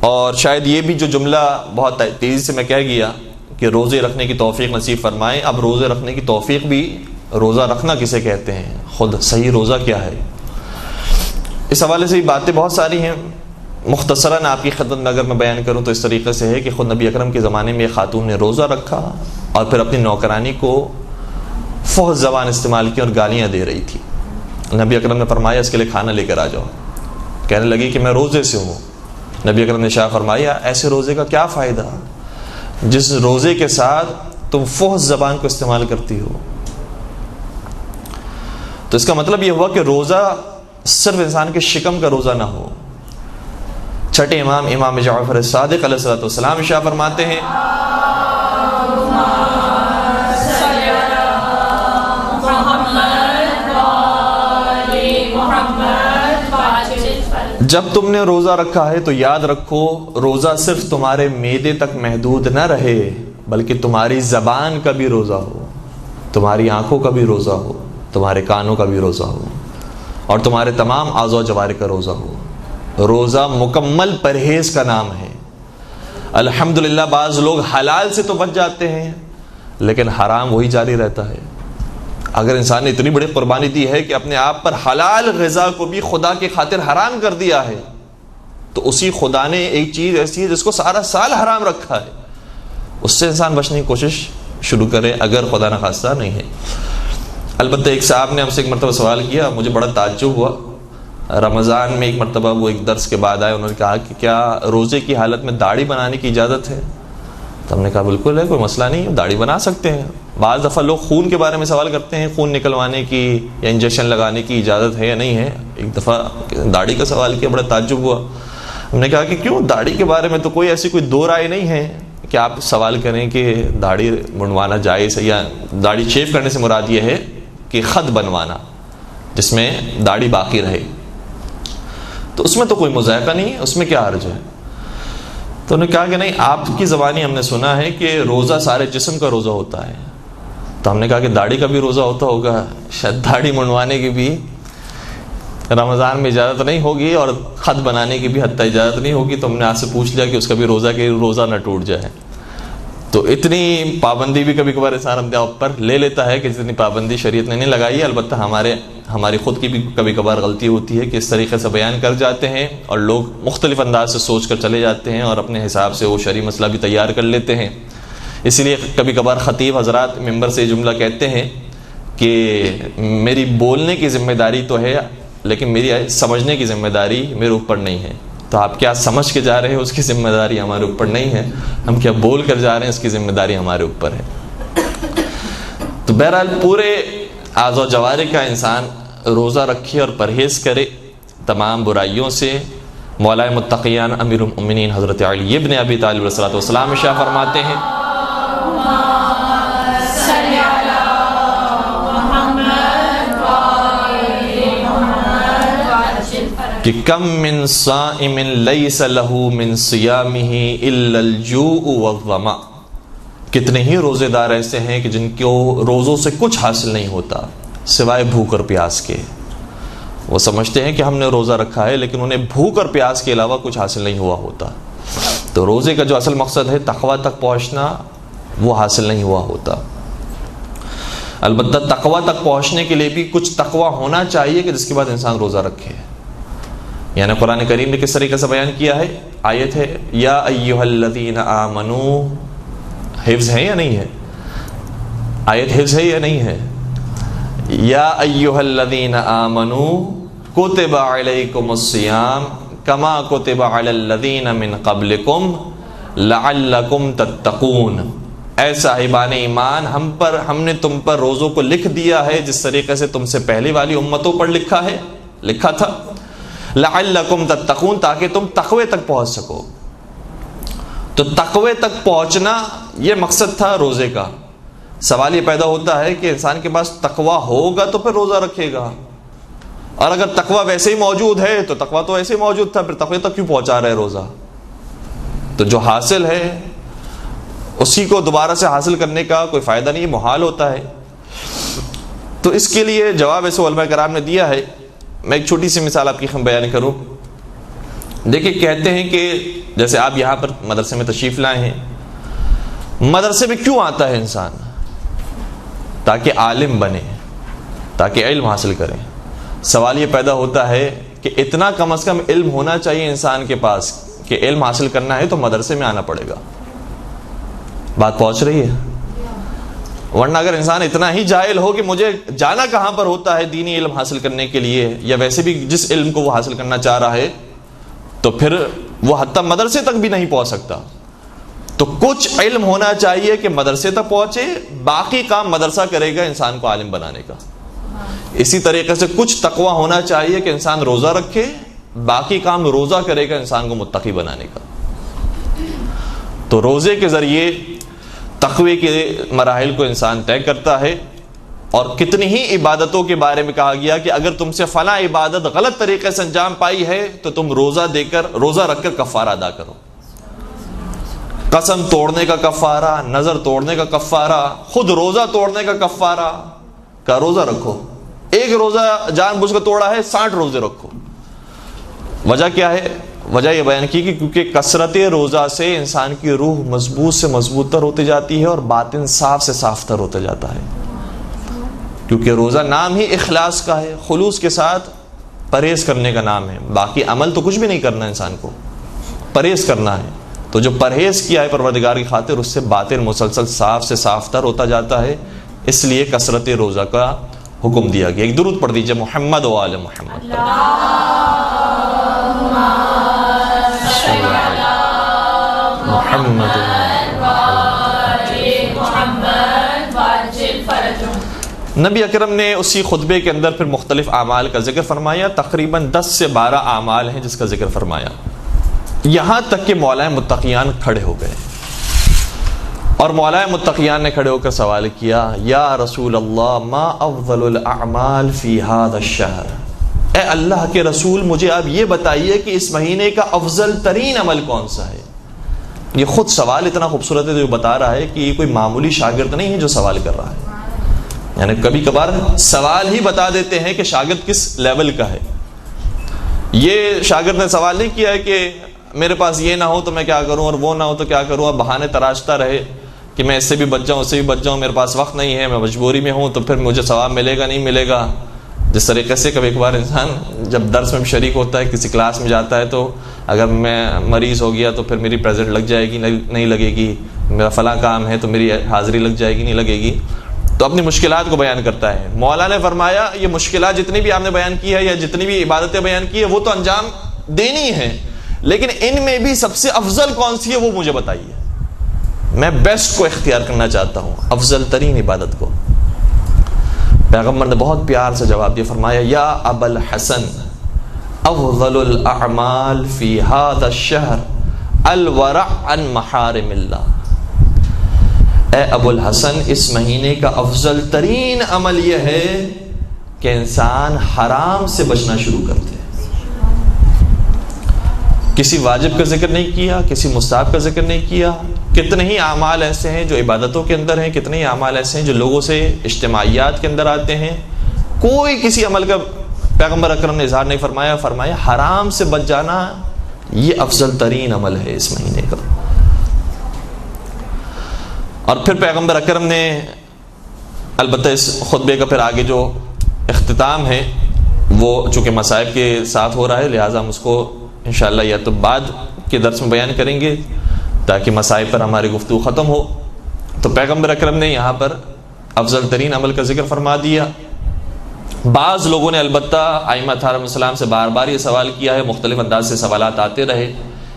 اور شاید یہ بھی جو جملہ بہت تیزی سے میں کہہ گیا کہ روزے رکھنے کی توفیق نصیب فرمائے. اب روزے رکھنے کی توفیق بھی، روزہ رکھنا کسے کہتے ہیں، خود صحیح روزہ کیا ہے، اس حوالے سے باتیں بہت ساری ہیں. مختصراً آپ کی خدمت میں اگر میں بیان کروں تو اس طریقے سے ہے کہ خود نبی اکرم کے زمانے میں ایک خاتون نے روزہ رکھا اور پھر اپنی نوکرانی کو فحش زبان استعمال کی اور گالیاں دے رہی تھی. نبی اکرم نے فرمایا اس کے لیے کھانا لے کر آ جاؤ. کہنے لگی کہ میں روزے سے ہوں. نبی اکرم نے شاہ فرمایا ایسے روزے کا کیا فائدہ جس روزے کے ساتھ تم فحش زبان کو استعمال کرتی ہو. تو اس کا مطلب یہ ہوا کہ روزہ صرف انسان کے شکم کا روزہ نہ ہو. چھٹے امام امام جعفر صادق علیہ الصلوۃ والسلام شاہ فرماتے ہیں جب تم نے روزہ رکھا ہے تو یاد رکھو روزہ صرف تمہارے معدے تک محدود نہ رہے بلکہ تمہاری زبان کا بھی روزہ ہو, تمہاری آنکھوں کا بھی روزہ ہو, تمہارے کانوں کا بھی روزہ ہو اور تمہارے تمام اعضاء و جوارح کا روزہ ہو. روزہ مکمل پرہیز کا نام ہے. الحمدللہ بعض لوگ حلال سے تو بچ جاتے ہیں لیکن حرام وہی جاری رہتا ہے. اگر انسان نے اتنی بڑی قربانی دی ہے کہ اپنے آپ پر حلال غذا کو بھی خدا کی خاطر حرام کر دیا ہے تو اسی خدا نے ایک چیز ایسی ہے جس کو سارا سال حرام رکھا ہے, اس سے انسان بچنے کی کوشش شروع کرے اگر خدا نخواستہ نہیں ہے. البتہ ایک صاحب نے ہم سے ایک مرتبہ سوال کیا, مجھے بڑا تعجب ہوا. رمضان میں ایک مرتبہ وہ ایک درس کے بعد آئے, انہوں نے کہا کہ کیا روزے کی حالت میں داڑھی بنانے کی اجازت ہے؟ تو ہم نے کہا بالکل ہے, کوئی مسئلہ نہیں ہے, داڑھی بنا سکتے ہیں. بعض دفعہ لوگ خون کے بارے میں سوال کرتے ہیں, خون نکلوانے کی یا انجیکشن لگانے کی اجازت ہے یا نہیں ہے. ایک دفعہ داڑھی کا سوال کیا, بڑا تعجب ہوا. ہم نے کہا کہ کیوں, داڑھی کے بارے میں تو کوئی ایسی کوئی دو رائے نہیں ہے کہ آپ سوال کریں کہ داڑھی منڈوانا جائز ہے, یا داڑھی شیو کرنے سے مراد یہ ہے کہ خط بنوانا جس میں داڑھی باقی رہے, تو اس میں تو کوئی مذائقہ نہیں ہے, اس میں کیا حرج ہے. تو انہوں نے کہا کہ نہیں, آپ کی زبانی ہم نے سنا ہے کہ روزہ سارے جسم کا روزہ ہوتا ہے. تو ہم نے کہا کہ داڑھی کا بھی روزہ ہوتا ہوگا, شاید داڑھی منڈوانے کی بھی رمضان میں اجازت نہیں ہوگی اور خط بنانے کی بھی حتیٰ اجازت نہیں ہوگی. تو ہم نے آپ سے پوچھ لیا کہ اس کا بھی روزہ نہ ٹوٹ جائے. تو اتنی پابندی بھی کبھی کبھار انسان اپنے اوپر لے لیتا ہے کہ جتنی پابندی شریعت نے نہیں لگائی ہے. البتہ ہماری خود کی بھی کبھی کبھار غلطی ہوتی ہے کہ اس طریقے سے بیان کر جاتے ہیں اور لوگ مختلف انداز سے سوچ کر چلے جاتے ہیں اور اپنے حساب سے وہ شرعی مسئلہ بھی تیار کر لیتے ہیں. اسی لیے کبھی کبھار خطیب حضرات ممبر سے یہ جملہ کہتے ہیں کہ میری بولنے کی ذمہ داری تو ہے لیکن میری سمجھنے کی ذمہ داری میرے اوپر نہیں ہے. تو آپ کیا سمجھ کے جا رہے ہیں اس کی ذمہ داری ہمارے اوپر نہیں ہے, ہم کیا بول کر جا رہے ہیں اس کی ذمہ داری ہمارے اوپر ہے. تو بہرحال پورے اعضاء و جوارح کا انسان روزہ رکھے اور پرہیز کرے تمام برائیوں سے. مولا متقیان امیر المؤمنین حضرت علی ابن ابی طالب علیہ الصلوۃ والسلام شاہ فرماتے ہیں کہ کم من صائم لیس له من صیامہ الا الجوع والظمأ, کتنے ہی روزے دار ایسے ہیں کہ جن کو روزوں سے کچھ حاصل نہیں ہوتا سوائے بھوک اور پیاس کے. وہ سمجھتے ہیں کہ ہم نے روزہ رکھا ہے لیکن انہیں بھوک اور پیاس کے علاوہ کچھ حاصل نہیں ہوا ہوتا. تو روزے کا جو اصل مقصد ہے تقویٰ تک پہنچنا, وہ حاصل نہیں ہوا ہوتا. البتہ تقویٰ تک پہنچنے کے لیے بھی کچھ تقویٰ ہونا چاہیے کہ جس کے بعد انسان روزہ رکھے. یعنی قرآن کریم نے کس طریقے سے بیان کیا ہے, آیت ہے یا ایھا الذین آمنو, حفظ ہے یا نہیں ہے, آیت حفظ ہے یا نہیں ہے, یا ایھا الذین آمنو کتب علیکم الصیام کما کتب علی الذین من قبلکم لعلکم تتقون. اے صاحبان ایمان, ہم نے تم پر روزوں کو لکھ دیا ہے جس طریقے سے تم سے پہلے والی امتوں پر لکھا تھا. لعلکم تتقون, تاکہ تم تقوی تک پہنچ سکو. تو تقوی تک پہنچنا یہ مقصد تھا روزے کا. سوال یہ پیدا ہوتا ہے کہ انسان کے پاس تقوی ہوگا تو پھر روزہ رکھے گا, اور اگر تقوی ویسے ہی موجود ہے تو تقوی تو ویسے ہی موجود تھا, پھر تقوی تک کیوں پہنچا رہے روزہ. تو جو حاصل ہے اسی کو دوبارہ سے حاصل کرنے کا کوئی فائدہ نہیں, محال ہوتا ہے. تو اس کے لیے جواب ایسے علماء کرام نے دیا ہے. میں ایک چھوٹی سی مثال آپ کی بیان کروں. دیکھیں, کہتے ہیں کہ جیسے آپ یہاں پر مدرسے میں تشریف لائے ہیں, مدرسے میں کیوں آتا ہے انسان؟ تاکہ عالم بنے, تاکہ علم حاصل کرے. سوال یہ پیدا ہوتا ہے کہ اتنا کم از کم علم ہونا چاہیے انسان کے پاس کہ علم حاصل کرنا ہے تو مدرسے میں آنا پڑے گا. بات پہنچ رہی ہے؟ ورنہ اگر انسان اتنا ہی جاہل ہو کہ مجھے جانا کہاں پر ہوتا ہے دینی علم حاصل کرنے کے لیے، یا ویسے بھی جس علم کو وہ حاصل کرنا چاہ رہا ہے، تو پھر وہ حتیٰ مدرسے تک بھی نہیں پہنچ سکتا۔ تو کچھ علم ہونا چاہیے کہ مدرسے تک پہنچے، باقی کام مدرسہ کرے گا انسان کو عالم بنانے کا۔ اسی طریقے سے کچھ تقوی ہونا چاہیے کہ انسان روزہ رکھے، باقی کام روزہ کرے گا انسان کو متقی بنانے کا۔ تو روزے کے ذریعے تقوی کے مراحل کو انسان طے کرتا ہے، اور کتنی ہی عبادتوں کے بارے میں کہا گیا کہ اگر تم سے فلاں عبادت غلط طریقے سے انجام پائی ہے تو تم روزہ رکھ کر کفارہ ادا کرو۔ قسم توڑنے کا کفارہ، نظر توڑنے کا کفارہ، خود روزہ توڑنے کا کفارہ، کا روزہ رکھو۔ ایک روزہ جان بوجھ کر توڑا ہے، 60 روزے رکھو۔ وجہ کیا ہے؟ وجہ یہ بیان کی کہ کیونکہ کثرت روزہ سے انسان کی روح مضبوط سے مضبوط تر ہوتی جاتی ہے اور باطن صاف سے صاف تر ہوتا جاتا ہے، کیونکہ روزہ نام ہی اخلاص کا ہے، خلوص کے ساتھ پرہیز کرنے کا نام ہے۔ باقی عمل تو کچھ بھی نہیں کرنا، انسان کو پرہیز کرنا ہے۔ تو جو پرہیز کیا ہے پروردگار کی خاطر، اس سے باطن مسلسل صاف سے صاف تر ہوتا جاتا ہے، اس لیے کثرت روزہ کا حکم دیا گیا۔ ایک درود پڑھ دیجئے، محمد و آل محمد۔ محمد نبی اکرم نے اسی خطبے کے اندر پھر مختلف اعمال کا ذکر فرمایا، تقریباً 10 سے 12 اعمال ہیں جس کا ذکر فرمایا، یہاں تک کہ مولا متقیان کھڑے ہو گئے، اور مولا متقیان نے کھڑے ہو کر سوال کیا، یا رسول اللہ ما افضل الاعمال فی هذا الشہر، اے اللہ کے رسول مجھے آپ یہ بتائیے کہ اس مہینے کا افضل ترین عمل کون سا ہے۔ یہ خود سوال اتنا خوبصورت ہے جو بتا رہا ہے کہ یہ کوئی معمولی شاگرد نہیں ہے جو سوال کر رہا ہے، یعنی کبھی کبھار سوال ہی بتا دیتے ہیں کہ شاگرد کس لیول کا ہے۔ یہ شاگرد نے سوال نہیں کیا ہے کہ میرے پاس یہ نہ ہو تو میں کیا کروں اور وہ نہ ہو تو کیا کروں، اب بہانے تراشتا رہے کہ میں اس سے بھی بچ جاؤں اس سے بھی بچ جاؤں، میرے پاس وقت نہیں ہے، میں مجبوری میں ہوں، تو پھر مجھے ثواب ملے گا نہیں ملے گا۔ جس طریقے سے کبھی کبھار انسان جب درس میں شریک ہوتا ہے، کسی کلاس میں جاتا ہے، تو اگر میں مریض ہو گیا تو پھر میری پریزنٹ لگ جائے گی نہیں لگے گی، میرا فلاں کام ہے تو میری حاضری لگ جائے گی نہیں لگے گی، تو اپنی مشکلات کو بیان کرتا ہے۔ مولا نے فرمایا یہ مشکلات جتنی بھی آپ نے بیان کی ہے یا جتنی بھی عبادتیں بیان کی ہے وہ تو انجام دینی ہے، لیکن ان میں بھی سب سے افضل کون سی ہے وہ مجھے بتائیے، میں بیسٹ کو اختیار کرنا چاہتا ہوں، افضل ترین عبادت کو۔ پیغمبر نے بہت پیار سے جواب دیا، فرمایا یا ابا الحسن افضل الاعمال فی هذا الشہر الورع عن محارم اللہ، اے ابو الحسن اس مہینے کا افضل ترین عمل یہ ہے کہ انسان حرام سے بچنا شروع کرتے ہیں۔ کسی واجب کا ذکر نہیں کیا، کسی مستحب کا ذکر نہیں کیا، کتنے ہی اعمال ایسے ہیں جو عبادتوں کے اندر ہیں، کتنے ہی اعمال ایسے ہیں جو لوگوں سے اجتماعیات کے اندر آتے ہیں، کوئی کسی عمل کا پیغمبر اکرم نے اظہار نہیں فرمایا، فرمایا حرام سے بچ جانا یہ افضل ترین عمل ہے اس مہینے کا۔ اور پھر پیغمبر اکرم نے البتہ اس خطبے کا پھر آگے جو اختتام ہے وہ چونکہ مصائب کے ساتھ ہو رہا ہے، لہٰذا ہم اس کو انشاءاللہ یا تو بعد کے درس میں بیان کریں گے تاکہ مصائب پر ہماری گفتگو ختم ہو۔ تو پیغمبر اکرم نے یہاں پر افضل ترین عمل کا ذکر فرما دیا۔ بعض لوگوں نے البتہ ائمہ علیہ السلام سے بار بار یہ سوال کیا ہے، مختلف انداز سے سوالات آتے رہے۔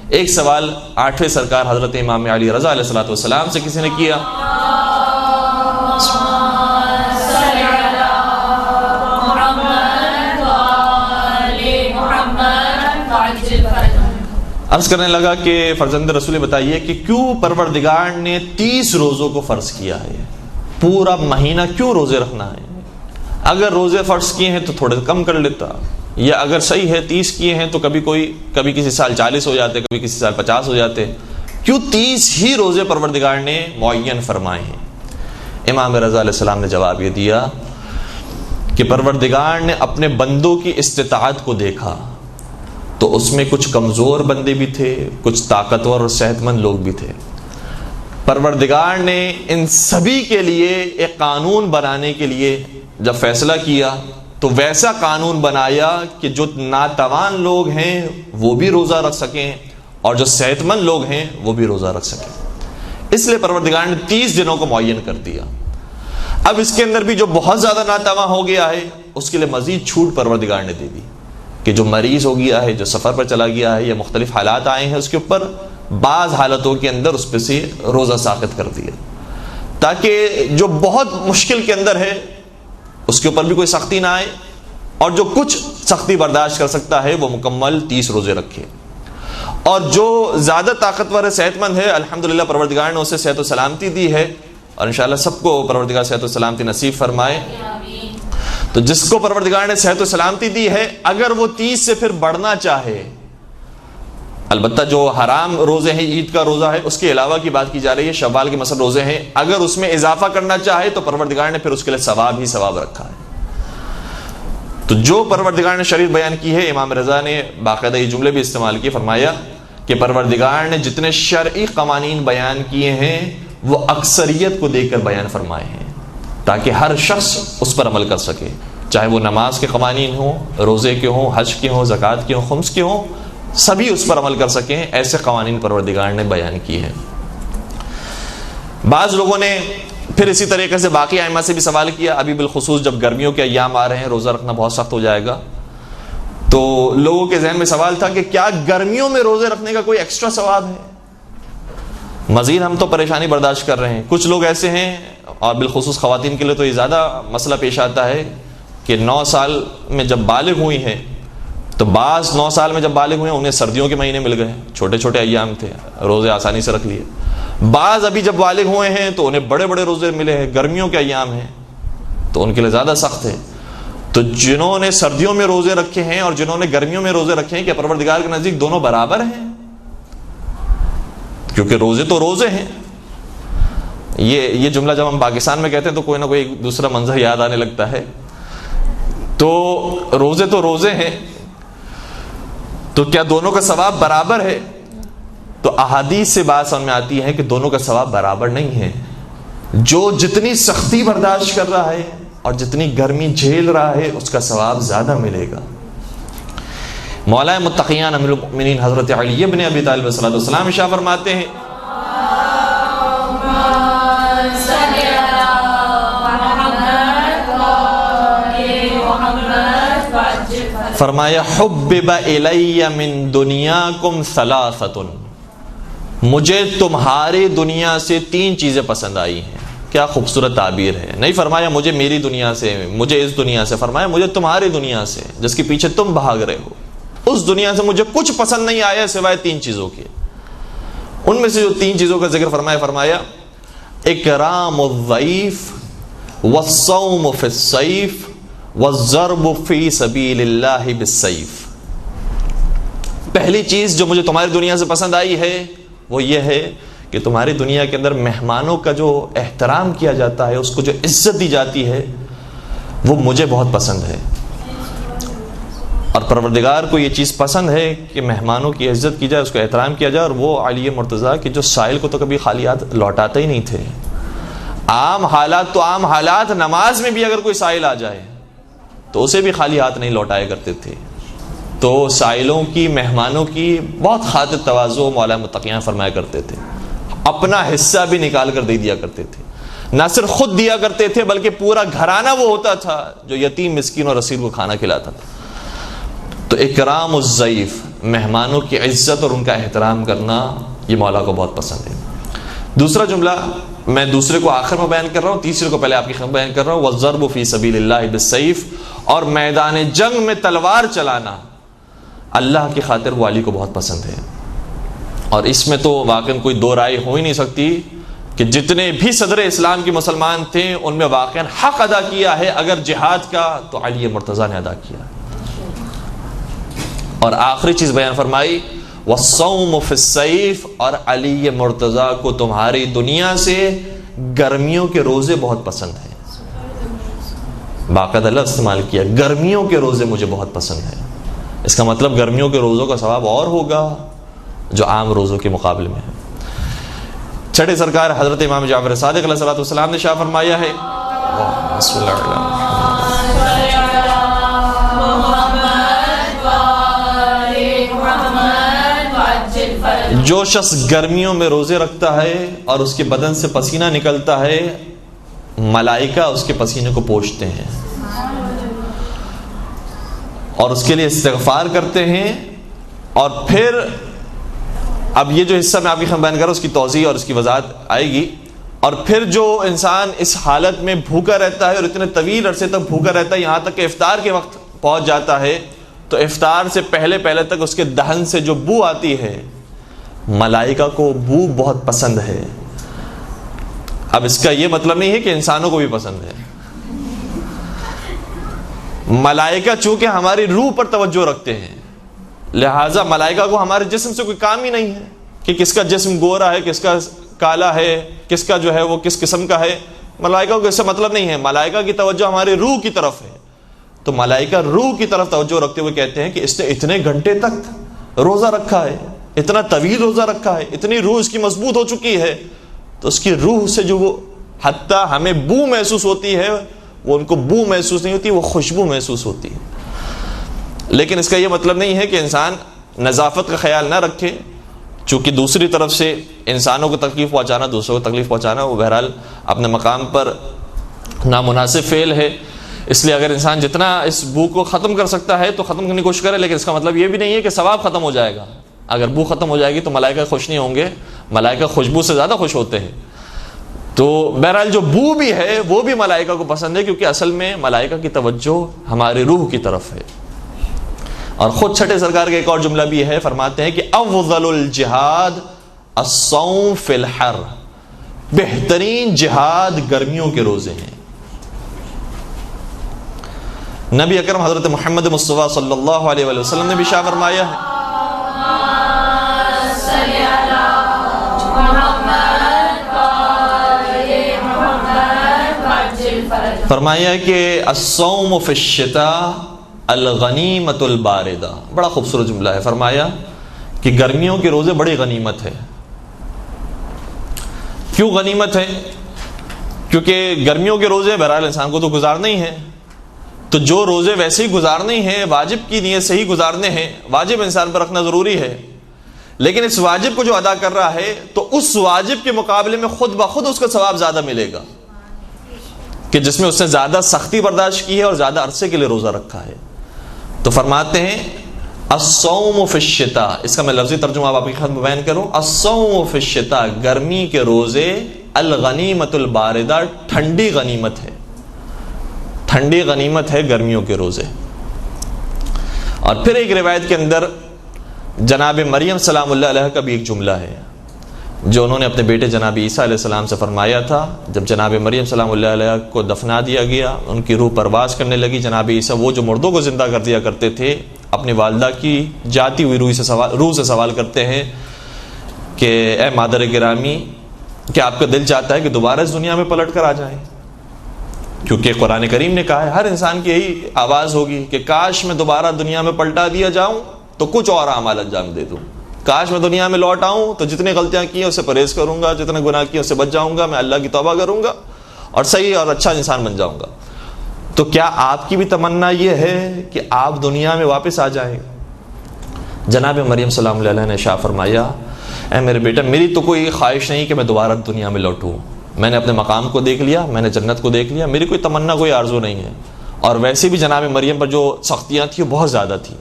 ایک سوال 8ویں سرکار حضرت امام علی رضا علیہ السلام سے کسی نے کیا، عرض کرنے لگا کہ فرزند رسول بتائیے کہ کیوں پروردگار نے 30 روزوں کو فرض کیا ہے، پورا مہینہ کیوں روزے رکھنا ہے؟ اگر روزے فرض کیے ہیں تو تھوڑے کم کر لیتا، یا اگر صحیح ہے 30 کیے ہیں تو کبھی کسی سال 40 ہو جاتے، کبھی کسی سال 50 ہو جاتے، کیوں 30 ہی روزے پروردگار نے معین فرمائے ہیں؟ امام رضا علیہ السلام نے جواب یہ دیا کہ پروردگار نے اپنے بندوں کی استطاعت کو دیکھا تو اس میں کچھ کمزور بندے بھی تھے، کچھ طاقتور اور صحت مند لوگ بھی تھے۔ پروردگار نے ان سبھی کے لیے ایک قانون بنانے کے لیے جب فیصلہ کیا تو ویسا قانون بنایا کہ جو ناتوان لوگ ہیں وہ بھی روزہ رکھ سکیں اور جو صحت مند لوگ ہیں وہ بھی روزہ رکھ سکیں۔ اس لیے پروردگار نے 30 دنوں کو معین کر دیا۔ اب اس کے اندر بھی جو بہت زیادہ ناتواں ہو گیا ہے اس کے لیے مزید چھوٹ پروردگار نے دے دی کہ جو مریض ہو گیا ہے، جو سفر پر چلا گیا ہے یا مختلف حالات آئے ہیں اس کے اوپر، بعض حالتوں کے اندر اس پہ سے روزہ ساقط کر دیا، تاکہ جو بہت مشکل کے اندر ہے اس کے اوپر بھی کوئی سختی نہ آئے، اور جو کچھ سختی برداشت کر سکتا ہے وہ مکمل 30 روزے رکھے، اور جو زیادہ طاقتور ہے، صحت مند ہے، الحمدللہ پروردگار نے اسے صحت و سلامتی دی ہے، اور انشاءاللہ سب کو پروردگار صحت و سلامتی نصیب فرمائے۔ تو جس کو پروردگار نے صحت و سلامتی دی ہے، اگر وہ 30 سے پھر بڑھنا چاہے، البتہ جو حرام روزے ہیں، عید کا روزہ ہے، اس کے علاوہ کی بات کی جا رہی ہے، شوال کے مثلا روزے ہیں، اگر اس میں اضافہ کرنا چاہے تو پروردگار نے پھر اس کے لیے ثواب ہی ثواب رکھا ہے۔ تو جو پروردگار نے شریعت بیان کی ہے، امام رضا نے باقاعدہ یہ جملے بھی استعمال کیے، فرمایا کہ پروردگار نے جتنے شرعی قوانین بیان کیے ہیں وہ اکثریت کو دے کر بیان فرمائے ہیں، تاکہ ہر شخص اس پر عمل کر سکے، چاہے وہ نماز کے قوانین ہوں، روزے کے ہوں، حج کے ہوں، زکوٰۃ کے ہوں، خمس کے ہوں، سبھی اس پر عمل کر سکیں، ایسے قوانین پروردگار نے بیان کی ہیں۔ بعض لوگوں نے پھر اسی طریقے سے باقی ائمہ سے بھی سوال کیا، ابھی بالخصوص جب گرمیوں کے ایام آ رہے ہیں، روزہ رکھنا بہت سخت ہو جائے گا، تو لوگوں کے ذہن میں سوال تھا کہ کیا گرمیوں میں روزے رکھنے کا کوئی ایکسٹرا ثواب ہے؟ مزید ہم تو پریشانی برداشت کر رہے ہیں، کچھ لوگ ایسے ہیں، اور بالخصوص خواتین کے لیے تو یہ زیادہ مسئلہ پیش آتا ہے کہ 9 سال میں جب بالغ ہوئی ہیں، تو بعض 9 سال میں جب بالغ ہوئے انہیں سردیوں کے مہینے مل گئے، چھوٹے چھوٹے ایام تھے، روزے آسانی سے رکھ لیے۔ بعض ابھی جب بالغ ہوئے ہیں تو انہیں بڑے بڑے روزے ملے ہیں، گرمیوں کے ایام ہیں تو ان کے لیے زیادہ سخت ہے۔ تو جنہوں نے سردیوں میں روزے رکھے ہیں اور جنہوں نے گرمیوں میں روزے رکھے ہیں، کیا پروردگار کے نزدیک دونوں برابر ہیں؟ کیونکہ روزے تو روزے ہیں۔ یہ جملہ جب ہم پاکستان میں کہتے ہیں تو کوئی نہ کوئی دوسرا منظر یاد آنے لگتا ہے۔ تو روزے ہیں، تو کیا دونوں کا ثواب برابر ہے؟ تو احادیث سے بات سمجھ میں آتی ہے کہ دونوں کا ثواب برابر نہیں ہے۔ جو جتنی سختی برداشت کر رہا ہے اور جتنی گرمی جھیل رہا ہے اس کا ثواب زیادہ ملے گا۔ مولا متقیان امیر المؤمنین حضرت علی ابن ابی طالب علیہ السلام ارشاد فرماتے ہیں، فرمایا حبب الی من دنیاکم ثلاثۃ، مجھے تمہاری دنیا سے 3 چیزیں پسند آئی ہیں۔ کیا خوبصورت تعبیر ہے، نہیں فرمایا مجھے میری دنیا سے، مجھے اس دنیا سے، فرمایا مجھے تمہاری دنیا سے جس کے پیچھے تم بھاگ رہے ہو، اس دنیا سے مجھے کچھ پسند نہیں آیا سوائے 3 چیزوں کے۔ ان میں سے جو 3 چیزوں کا ذکر فرمایا اکرام الضیف والصوم فی الصیف والضرب فی سبیل اللہ بالسیف۔ پہلی چیز جو مجھے تمہاری دنیا سے پسند آئی ہے وہ یہ ہے کہ تمہاری دنیا کے اندر مہمانوں کا جو احترام کیا جاتا ہے، اس کو جو عزت دی جاتی ہے، وہ مجھے بہت پسند ہے، اور پروردگار کو یہ چیز پسند ہے کہ مہمانوں کی عزت کی جائے، اس کو احترام کیا جائے۔ اور وہ علی مرتضیٰ کہ جو سائل کو تو کبھی خالی ہاتھ لوٹاتے ہی نہیں تھے۔ عام حالات تو عام حالات، نماز میں بھی اگر کوئی سائل آ جائے تو اسے بھی خالی ہاتھ نہیں لوٹایا کرتے تھے۔ تو سائلوں کی، مہمانوں کی بہت خاطر تواضع مولا متقیان فرمایا کرتے تھے، اپنا حصہ بھی نکال کر دے دیا کرتے تھے، نہ صرف خود دیا کرتے تھے بلکہ پورا گھرانہ وہ ہوتا تھا جو یتیم مسکین اور اسیر کو کھانا کھلاتا تھا۔ تو اکرام الضیف، مہمانوں کی عزت اور ان کا احترام کرنا، یہ مولا کو بہت پسند ہے۔ دوسرا جملہ میں دوسرے کو آخر میں بیان کر رہا ہوں، تیسرے کو پہلے آپ کی خدمت بیان کر رہا ہوں، والضرب فی سبیل اللہ بالسیف، اور میدان جنگ میں تلوار چلانا اللہ کی خاطر وہ علی کو بہت پسند ہے۔ اور اس میں تو واقعاً کوئی دو رائے ہو ہی نہیں سکتی کہ جتنے بھی صدر اسلام کے مسلمان تھے ان میں واقعاً حق ادا کیا ہے اگر جہاد کا تو علی مرتضیٰ نے ادا کیا۔ اور آخری چیز بیان فرمائی والصوم فی الصیف، اور علی مرتضیٰ کو تمہاری دنیا سے گرمیوں کے روزے بہت پسند ہیں۔ باقاعدہ لفظ استعمال کیا، گرمیوں کے روزے مجھے بہت پسند ہیں۔ اس کا مطلب گرمیوں کے روزوں کا ثواب اور ہوگا جو عام روزوں کے مقابلے میں ہے۔ چھٹے سرکار حضرت امام جعفر صادق علیہ الصلوۃ والسلام نے شاہ فرمایا ہے، بسم اللہ الرحمن الرحیم، جو شخص گرمیوں میں روزے رکھتا ہے اور اس کے بدن سے پسینہ نکلتا ہے ملائکہ اس کے پسینے کو پوچھتے ہیں اور اس کے لیے استغفار کرتے ہیں. اور پھر اب یہ جو حصہ میں آپ کی خدمت بیان کر رہا ہوں اس کی توضیح اور اس کی وضاحت آئے گی. اور پھر جو انسان اس حالت میں بھوکا رہتا ہے اور اتنے طویل عرصے تک بھوکا رہتا ہے یہاں تک کہ افطار کے وقت پہنچ جاتا ہے, تو افطار سے پہلے تک اس کے دہن سے جو بو آتی ہے ملائکہ کو بو بہت پسند ہے. اب اس کا یہ مطلب نہیں ہے کہ انسانوں کو بھی پسند ہے. ملائکہ چونکہ ہماری روح پر توجہ رکھتے ہیں, لہٰذا ملائکہ کو ہمارے جسم سے کوئی کام ہی نہیں ہے کہ کس کا جسم گورا ہے, کس کا کالا ہے, کس کا جو ہے وہ کس قسم کا ہے. ملائکہ کو اس سے مطلب نہیں ہے. ملائکہ کی توجہ ہماری روح کی طرف ہے. تو ملائکہ روح کی طرف توجہ رکھتے ہوئے کہتے ہیں کہ اس نے اتنے گھنٹے تک روزہ رکھا ہے, اتنا طویل روزہ رکھا ہے, اتنی روح اس کی مضبوط ہو چکی ہے, تو اس کی روح سے جو وہ حتیٰ ہمیں بو محسوس ہوتی ہے وہ ان کو بو محسوس نہیں ہوتی, وہ خوشبو محسوس ہوتی ہے. لیکن اس کا یہ مطلب نہیں ہے کہ انسان نظافت کا خیال نہ رکھے, چونکہ دوسری طرف سے انسانوں کو تکلیف پہنچانا, دوسروں کو تکلیف پہنچانا وہ بہرحال اپنے مقام پر نامناسب فعل ہے. اس لیے اگر انسان جتنا اس بو کو ختم کر سکتا ہے تو ختم کرنے کی کوشش کرے, لیکن اس کا مطلب یہ بھی نہیں ہے کہ ثواب ختم ہو جائے گا. اگر بو ختم ہو جائے گی تو ملائکہ خوش نہیں ہوں گے, ملائکہ خوشبو سے زیادہ خوش ہوتے ہیں. تو بہرحال جو بو بھی ہے وہ بھی ملائکہ کو پسند ہے, کیونکہ اصل میں ملائکہ کی توجہ ہماری روح کی طرف ہے. اور خود چھٹے سرکار کا ایک اور جملہ بھی ہے, فرماتے ہیں کہ افضل الجہاد الصوم فی الحر, بہترین جہاد گرمیوں کے روزے ہیں. نبی اکرم حضرت محمد مصطفیٰ صلی اللہ علیہ وآلہ وسلم نے بھی شاہ فرمایا ہے, فرمایا کہ الصوم فی الشتاء الغنیمت الباردہ. بڑا خوبصورت جملہ ہے. فرمایا کہ گرمیوں کے روزے بڑی غنیمت ہے. کیوں غنیمت ہے؟ کیونکہ گرمیوں کے روزے بہرحال انسان کو تو گزارنے ہی ہیں, تو جو روزے ویسے ہی گزارنے ہی ہیں, واجب کی نیت سے ہی گزارنے ہیں, واجب انسان پر رکھنا ضروری ہے, لیکن اس واجب کو جو ادا کر رہا ہے تو اس واجب کے مقابلے میں خود بخود اس کا ثواب زیادہ ملے گا کہ جس میں اس نے زیادہ سختی برداشت کی ہے اور زیادہ عرصے کے لیے روزہ رکھا ہے. تو فرماتے ہیں الصوم فی الشتاء, اس کا میں لفظی ترجمہ آپ کی خدمت بیان کروں, الصوم فی الشتاء گرمی کے روزے, الغنیمت الباردہ ٹھنڈی غنیمت ہے, ٹھنڈی غنیمت ہے گرمیوں کے روزے. اور پھر ایک روایت کے اندر جناب مریم سلام اللہ علیہ کا بھی ایک جملہ ہے جو انہوں نے اپنے بیٹے جناب عیسیٰ علیہ السلام سے فرمایا تھا. جب جناب مریم سلام اللہ علیہ کو دفنا دیا گیا, ان کی روح پرواز کرنے لگی, جناب عیسیٰ وہ جو مردوں کو زندہ کر دیا کرتے تھے, اپنی والدہ کی جاتی ہوئی روح سے سوال کرتے ہیں کہ اے مادر گرامی, کیا آپ کا دل چاہتا ہے کہ دوبارہ اس دنیا میں پلٹ کر آ جائیں؟ کیونکہ قرآن کریم نے کہا ہے, ہر انسان کی یہی آواز ہوگی کہ کاش میں دوبارہ دنیا میں پلٹا دیا جاؤں تو کچھ اور اعمال انجام دے دوں, کاش میں دنیا میں لوٹ آؤں تو جتنی غلطیاں کی ہیں اس سے پرہیز کروں گا, جتنے گناہ کیے اس سے بچ جاؤں گا, میں اللہ کی توبہ کروں گا اور صحیح اور اچھا انسان بن جاؤں گا. تو کیا آپ کی بھی تمنا یہ ہے کہ آپ دنیا میں واپس آ جائیں؟ جناب مریم سلام اللہ علیہ نے شاہ فرمایا, اے میرے بیٹا, میری تو کوئی خواہش نہیں کہ میں دوبارہ دنیا میں لوٹوں, میں نے اپنے مقام کو دیکھ لیا, میں نے جنت کو دیکھ لیا, میری کوئی تمنا کوئی آرزو نہیں ہے. اور ویسے بھی جناب مریم پر جو سختیاں تھیں وہ بہت زیادہ تھیں.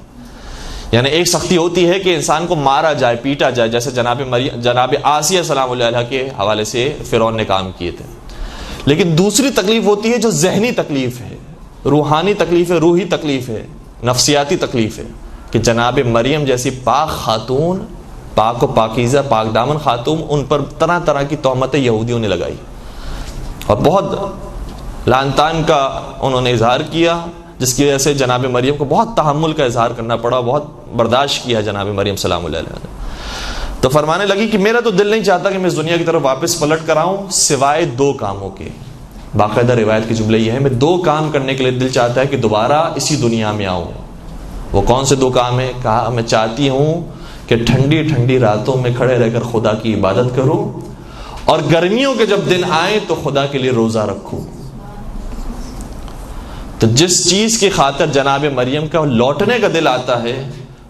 یعنی ایک سختی ہوتی ہے کہ انسان کو مارا جائے, پیٹا جائے, جیسے جناب آسیہ سلام اللہ علیہ کے حوالے سے فرعون نے کام کیے تھے. لیکن دوسری تکلیف ہوتی ہے جو ذہنی تکلیف ہے, روحانی تکلیف ہے, روحی تکلیف ہے, نفسیاتی تکلیف ہے, کہ جناب مریم جیسی پاک خاتون, پاک و پاکیزہ پاک دامن خاتون, ان پر طرح طرح کی تہمتیں یہودیوں نے لگائی اور بہت لعن طعن کا انہوں نے اظہار کیا, جس کی وجہ سے جناب مریم کو بہت تحمل کا اظہار کرنا پڑا, بہت برداشت کیا جناب مریم سلام اللہ علیہ. تو فرمانے لگی کہ میرا تو دل نہیں چاہتا کہ میں اس دنیا کی طرف واپس پلٹ کر آؤں سوائے دو کاموں کے. باقاعدہ روایت کی جملہ یہ ہے, میں دو کام کرنے کے لیے دل چاہتا ہے کہ دوبارہ اسی دنیا میں آؤں. وہ کون سے دو کام ہیں؟ کہا میں چاہتی ہوں کہ ٹھنڈی ٹھنڈی راتوں میں کھڑے رہ کر خدا کی عبادت کروں, اور گرمیوں کے جب دن آئے تو خدا کے لیے روزہ رکھوں. تو جس چیز کی خاطر جناب مریم کا لوٹنے کا دل آتا ہے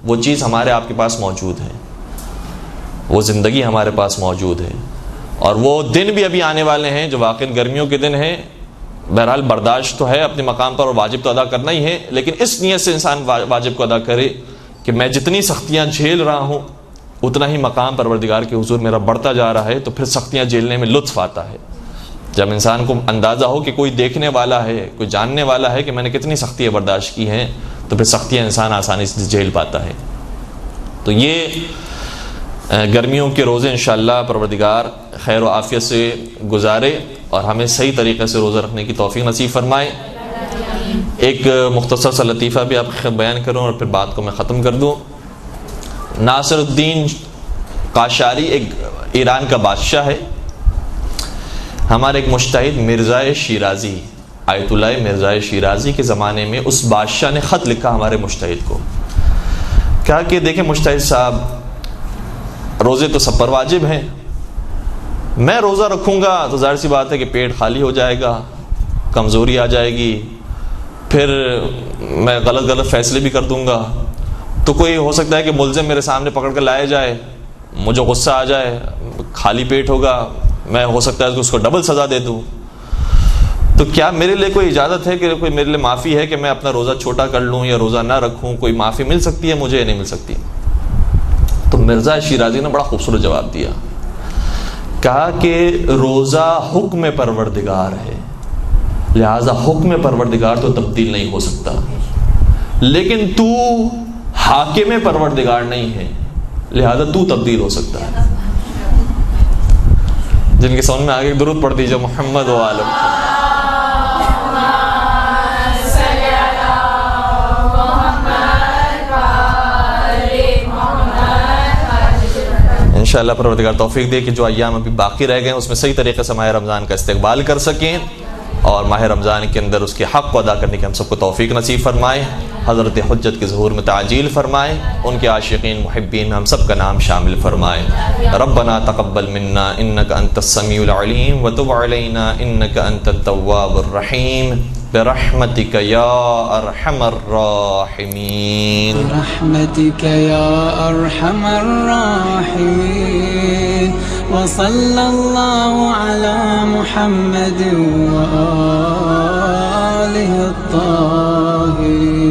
وہ چیز ہمارے آپ کے پاس موجود ہے, وہ زندگی ہمارے پاس موجود ہے, اور وہ دن بھی ابھی آنے والے ہیں جو واقعی گرمیوں کے دن ہیں. بہرحال برداشت تو ہے اپنے مقام پر اور واجب تو ادا کرنا ہی ہے، لیکن اس نیت سے انسان واجب کو ادا کرے کہ میں جتنی سختیاں جھیل رہا ہوں اتنا ہی مقام پروردگار کے حضور میرا بڑھتا جا رہا ہے، تو پھر سختیاں جھیلنے میں لطف آتا ہے. جب انسان کو اندازہ ہو کہ کوئی دیکھنے والا ہے، کوئی جاننے والا ہے کہ میں نے کتنی سختیاں برداشت کی ہیں، تو پھر سختیاں انسان آسانی سے جھیل پاتا ہے. تو یہ گرمیوں کے روزے انشاءاللہ پروردگار خیر و عافیت سے گزارے اور ہمیں صحیح طریقے سے روزہ رکھنے کی توفیق نصیب فرمائے. ایک مختصر سا لطیفہ بھی آپ کے بیان کروں اور پھر بات کو میں ختم کر دوں. ناصر الدین قاشاری ایک ایران کا بادشاہ ہے. ہمارے ایک مجتہد مرزا شیرازی، آیت اللہ مرزا شیرازی کے زمانے میں اس بادشاہ نے خط لکھا ہمارے مجتہد کو، کہا کہ دیکھیں مجتہد صاحب، روزے تو سب پر واجب ہیں، میں روزہ رکھوں گا تو ظاہر سی بات ہے کہ پیٹ خالی ہو جائے گا، کمزوری آ جائے گی، پھر میں غلط فیصلے بھی کر دوں گا، تو کوئی ہو سکتا ہے کہ ملزم میرے سامنے پکڑ کر لایا جائے، مجھے غصہ آ جائے، خالی پیٹ ہوگا، میں ہو سکتا ہے کہ اس کو ڈبل سزا دے دوں. تو کیا میرے لیے کوئی اجازت ہے کہ کوئی میرے لیے معافی ہے کہ میں اپنا روزہ چھوٹا کر لوں یا روزہ نہ رکھوں؟ کوئی معافی مل سکتی ہے مجھے یا نہیں مل سکتی؟ تو مرزا شیرازی نے بڑا خوبصورت جواب دیا، کہا کہ روزہ حکم پروردگار ہے، لہذا حکم پروردگار تو تبدیل نہیں ہو سکتا، لیکن تو حاکم پروردگار نہیں ہے، لہذا تو تبدیل ہو سکتا ہے. جن کے سامنے میں آگے درود پڑھ دیجیے محمد و آل محمد. انشاءاللہ پروردگار توفیق دے کہ جو ایام ابھی باقی رہ گئے ہیں اس میں صحیح طریقے سے ماہ رمضان کا استقبال کر سکیں اور ماہ رمضان کے اندر اس کے حق کو ادا کرنے کی ہم سب کو توفیق نصیب فرمائے. حضرت حجت کے ظہور میں تعجیل فرمائے، ان کے عاشقین محبین ہم سب کا نام شامل فرمائے. ربنا تقبل منا انک انت السمیع العلیم وتب علینا انک انت التواب الرحیم برحمتک یا ارحم الراحمین. برحمتک یا ارحم الراحمین. وصلی اللہ علی محمد وآلہ الطاہرین.